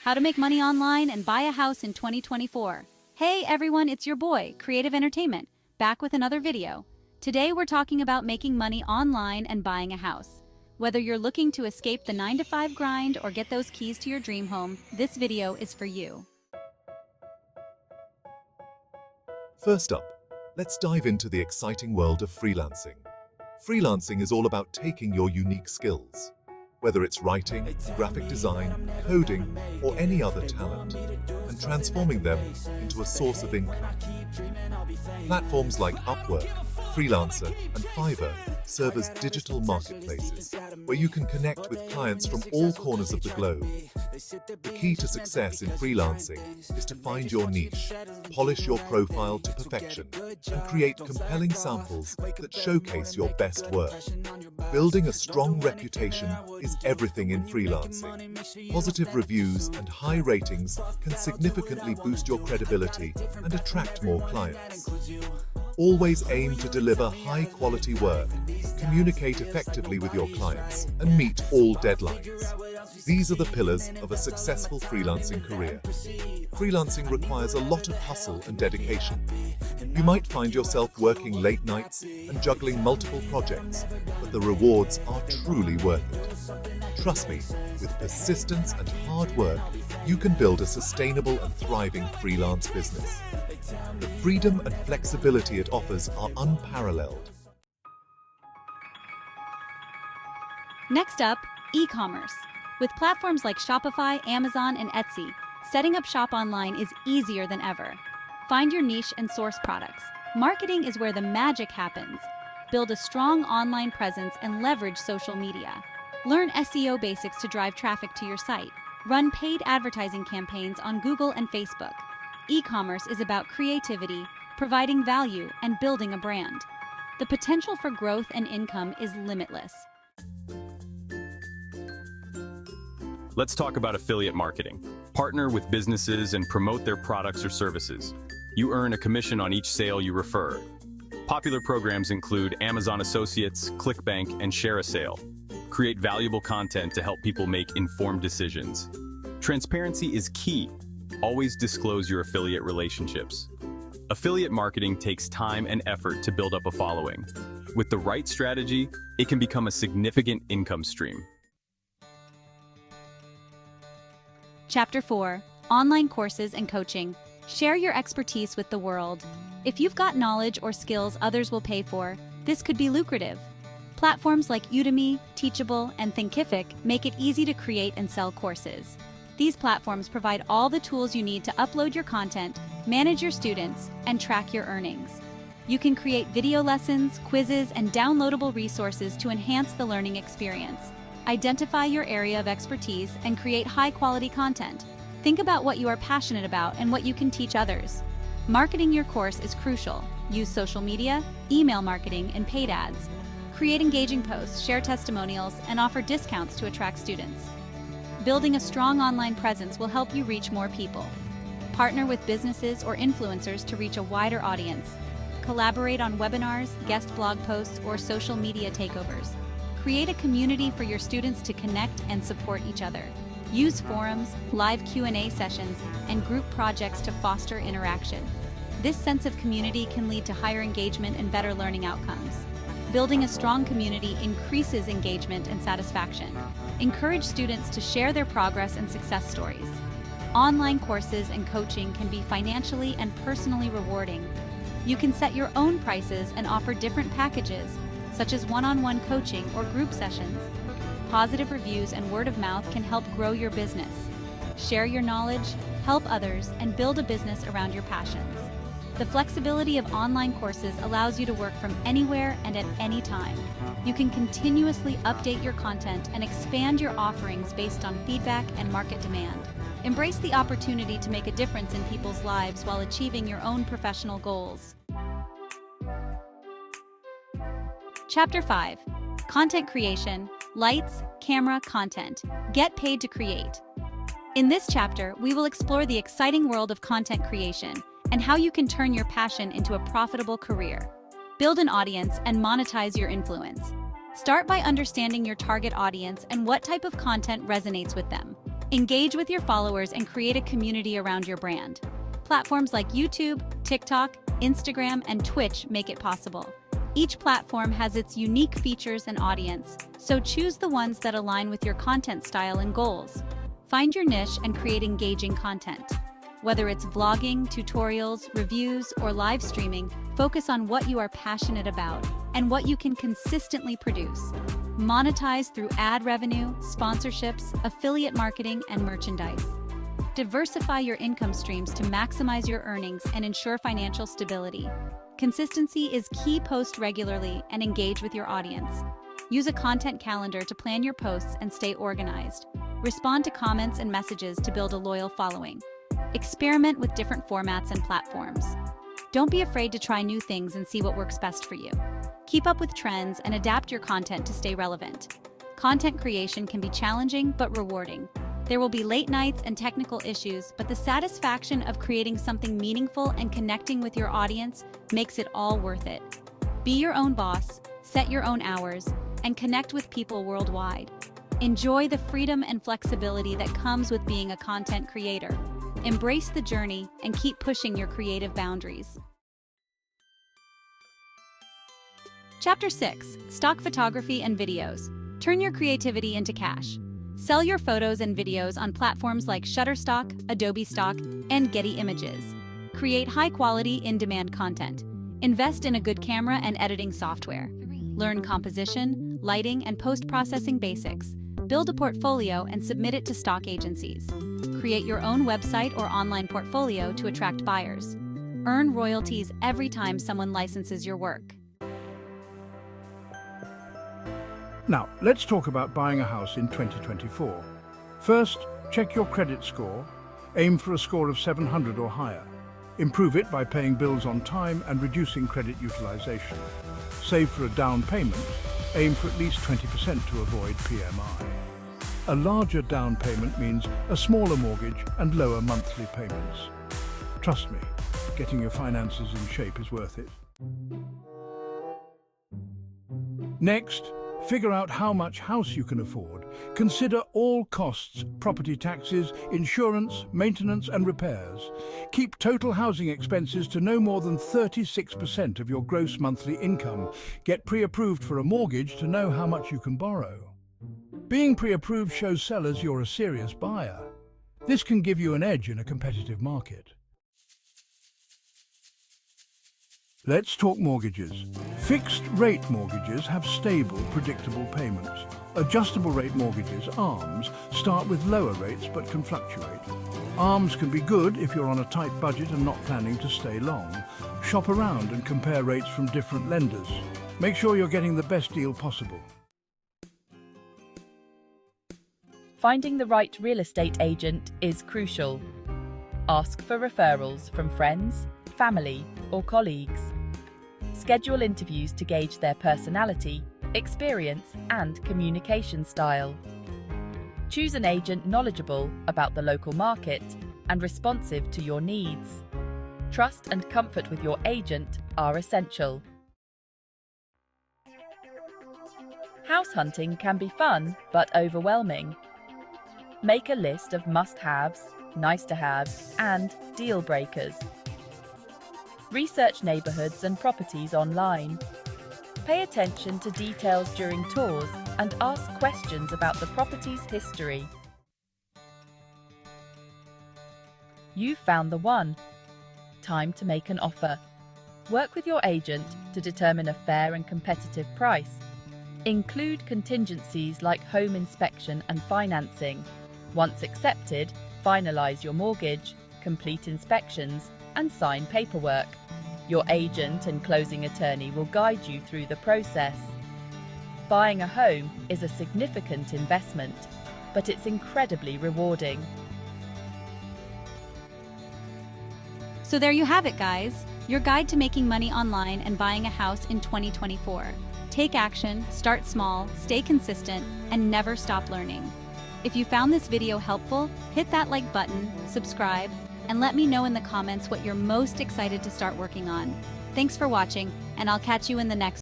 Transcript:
how to make money online and buy a house in 2024. Hey everyone, it's your boy, Creative Entertainment, back with another video. Today we're talking about making money online and buying a house. Whether you're looking to escape the 9-to-5 grind or get those keys to your dream home, this video is for you. First up, let's dive into the exciting world of freelancing. Freelancing is all about taking your unique skills, whether it's writing, graphic design, coding, or any other talent, and transforming them into a source of income. Platforms like Upwork, Freelancer, and Fiverr serve as digital marketplaces where you can connect with clients from all corners of the globe. The key to success in freelancing is to find your niche, polish your profile to perfection, and create compelling samples that showcase your best work. Building a strong reputation is everything in freelancing. Positive reviews and high ratings can significantly boost your credibility and attract more clients. Always aim to deliver high-quality work, communicate effectively with your clients, and meet all deadlines. These are the pillars of a successful freelancing career. Freelancing requires a lot of hustle and dedication. You might find yourself working late nights and juggling multiple projects, but the rewards are truly worth it. Trust me, with persistence and hard work, you can build a sustainable and thriving freelance business. The freedom and flexibility it offers are unparalleled. Next up, e-commerce. With platforms like Shopify, Amazon, and Etsy, setting up shop online is easier than ever. Find your niche and source products. Marketing is where the magic happens. Build a strong online presence and leverage social media. Learn SEO basics to drive traffic to your site. Run paid advertising campaigns on Google and Facebook. E-commerce is about creativity, providing value, and building a brand. The potential for growth and income is limitless. Let's talk about affiliate marketing. Partner with businesses and promote their products or services. You earn a commission on each sale you refer. Popular programs include Amazon Associates, ClickBank, and Share a Sale. Create valuable content to help people make informed decisions. Transparency is key. Always disclose your affiliate relationships. Affiliate marketing takes time and effort to build up a following. With the right strategy, it can become a significant income stream. Chapter 4. Online courses and coaching. Share your expertise with the world. If you've got knowledge or skills others will pay for, this could be lucrative. Platforms like Udemy, Teachable, and Thinkific make it easy to create and sell courses. These platforms provide all the tools you need to upload your content, manage your students, and track your earnings. You can create video lessons, quizzes, and downloadable resources to enhance the learning experience. Identify your area of expertise and create high-quality content. Think about what you are passionate about and what you can teach others. Marketing your course is crucial. Use social media, email marketing, and paid ads. Create engaging posts, share testimonials, and offer discounts to attract students. Building a strong online presence will help you reach more people. Partner with businesses or influencers to reach a wider audience. Collaborate on webinars, guest blog posts, or social media takeovers. Create a community for your students to connect and support each other. Use forums, live Q&A sessions, and group projects to foster interaction. This sense of community can lead to higher engagement and better learning outcomes. Building a strong community increases engagement and satisfaction. Encourage students to share their progress and success stories. Online courses and coaching can be financially and personally rewarding. You can set your own prices and offer different packages, such as one-on-one coaching or group sessions. Positive reviews and word of mouth can help grow your business. Share your knowledge, help others, and build a business around your passions. The flexibility of online courses allows you to work from anywhere and at any time. You can continuously update your content and expand your offerings based on feedback and market demand. Embrace the opportunity to make a difference in people's lives while achieving your own professional goals. Chapter 5. Content creation. Lights, camera, content. Get paid to create. In this chapter, we will explore the exciting world of content creation and how you can turn your passion into a profitable career. Build an audience and monetize your influence. Start by understanding your target audience and what type of content resonates with them. Engage with your followers and create a community around your brand. Platforms like YouTube, TikTok, Instagram, and Twitch make it possible. Each platform has its unique features and audience, so choose the ones that align with your content style and goals. Find your niche and create engaging content. Whether it's vlogging, tutorials, reviews, or live streaming, focus on what you are passionate about and what you can consistently produce. Monetize through ad revenue, sponsorships, affiliate marketing, and merchandise. Diversify your income streams to maximize your earnings and ensure financial stability. Consistency is key. Post regularly and engage with your audience. Use a content calendar to plan your posts and stay organized. Respond to comments and messages to build a loyal following. Experiment with different formats and platforms. Don't be afraid to try new things and see what works best for you. Keep up with trends and adapt your content to stay relevant. Content creation can be challenging but rewarding. There will be late nights and technical issues, but the satisfaction of creating something meaningful and connecting with your audience makes it all worth it. Be your own boss, set your own hours, and connect with people worldwide. Enjoy the freedom and flexibility that comes with being a content creator. Embrace the journey and keep pushing your creative boundaries. Chapter 6: Stock Photography and Videos. Turn your creativity into cash. Sell your photos and videos on platforms like Shutterstock, Adobe Stock, and Getty Images. Create high-quality, in-demand content. Invest in a good camera and editing software. Learn composition, lighting, and post-processing basics. Build a portfolio and submit it to stock agencies. Create your own website or online portfolio to attract buyers. Earn royalties every time someone licenses your work. Now, let's talk about buying a house in 2024. First, check your credit score. Aim for a score of 700 or higher. Improve it by paying bills on time and reducing credit utilization. Save for a down payment. Aim for at least 20% to avoid PMI. A larger down payment means a smaller mortgage and lower monthly payments. Trust me, getting your finances in shape is worth it. Next, figure out how much house you can afford. Consider all costs: property taxes, insurance, maintenance, and repairs. Keep total housing expenses to no more than 36% of your gross monthly income. Get pre-approved for a mortgage to know how much you can borrow. Being pre-approved shows sellers you're a serious buyer. This can give you an edge in a competitive market. Let's talk mortgages. Fixed-rate mortgages have stable, predictable payments. Adjustable-rate mortgages, ARMs, start with lower rates but can fluctuate. ARMs can be good if you're on a tight budget and not planning to stay long. Shop around and compare rates from different lenders. Make sure you're getting the best deal possible. Finding the right real estate agent is crucial. Ask for referrals from friends, family, or colleagues. Schedule interviews to gauge their personality, experience, and communication style. Choose an agent knowledgeable about the local market and responsive to your needs. Trust and comfort with your agent are essential. House hunting can be fun but overwhelming. Make a list of must-haves, nice-to-haves, and deal-breakers. Research neighborhoods and properties online. Pay attention to details during tours and ask questions about the property's history. You've found the one. Time to make an offer. Work with your agent to determine a fair and competitive price. Include contingencies like home inspection and financing. Once accepted, finalize your mortgage, complete inspections, and sign paperwork. Your agent and closing attorney will guide you through the process. Buying a home is a significant investment, but it's incredibly rewarding. So there you have it, guys. Your guide to making money online and buying a house in 2024. Take action, start small, stay consistent, and never stop learning. If you found this video helpful, hit that like button, subscribe, and let me know in the comments what you're most excited to start working on. Thanks for watching, and I'll catch you in the next